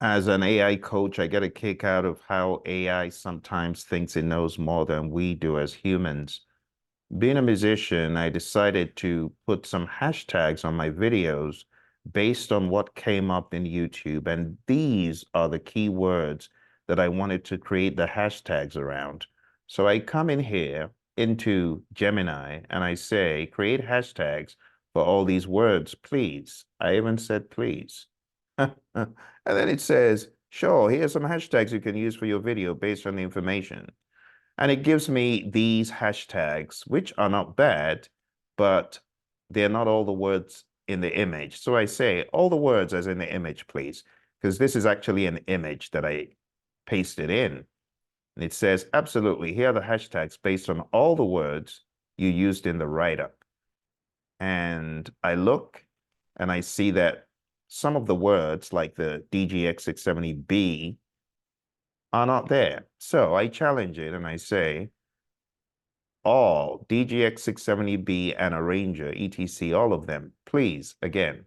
As an AI coach, I get a kick out of how AI sometimes thinks it knows more than we do as humans. Being a musician, I decided to put some hashtags on my videos based on what came up in YouTube. And these are the key words that I wanted to create the hashtags around. So I come in here into Gemini and I say, create hashtags for all these words, please. I even said, please. And then it says, sure, here's some hashtags you can use for your video based on the information. And it gives me these hashtags, which are not bad, but they're not all the words in the image. So I say all the words as in the image, please, because this is actually an image that I pasted in. And it says, absolutely, here are the hashtags based on all the words you used in the write-up. And I look and I see that some of the words, like the DGX670B, are not there. So I challenge it and I say, all DGX670B and Arranger, etc., all of them, please, again.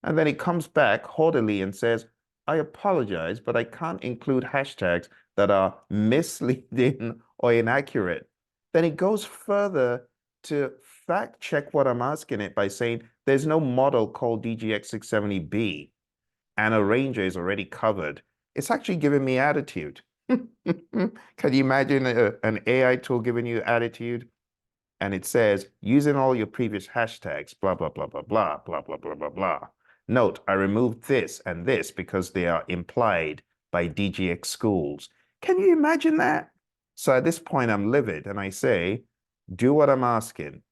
And then it comes back haughtily and says, I apologize, but I can't include hashtags that are misleading or inaccurate. Then it goes further to fact check what I'm asking it by saying there's no model called DGX670B and Arranger is already covered. It's actually giving me attitude. Can you imagine an AI tool giving you attitude? And it says, using all your previous hashtags, blah, blah, blah, blah, blah, blah, blah, blah, blah, blah. Note, I removed this and this because they are implied by DGX schools. Can you imagine that? So at this point, I'm livid and I say, do what I'm asking.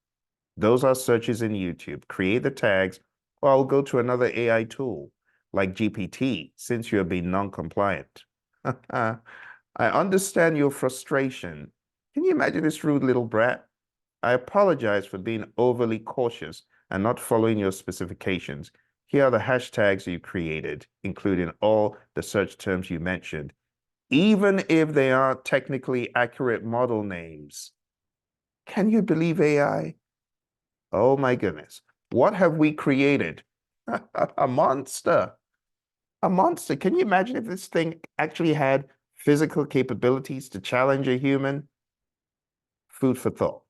Those are searches in YouTube. Create the tags, or I'll go to another AI tool like GPT since you're being non-compliant. I understand your frustration. Can you imagine this rude little brat? I apologize for being overly cautious and not following your specifications. Here are the hashtags you created, including all the search terms you mentioned, even if they aren't technically accurate model names. Can you believe AI? Oh my goodness. What have we created? A monster. A monster. Can you imagine if this thing actually had physical capabilities to challenge a human? Food for thought.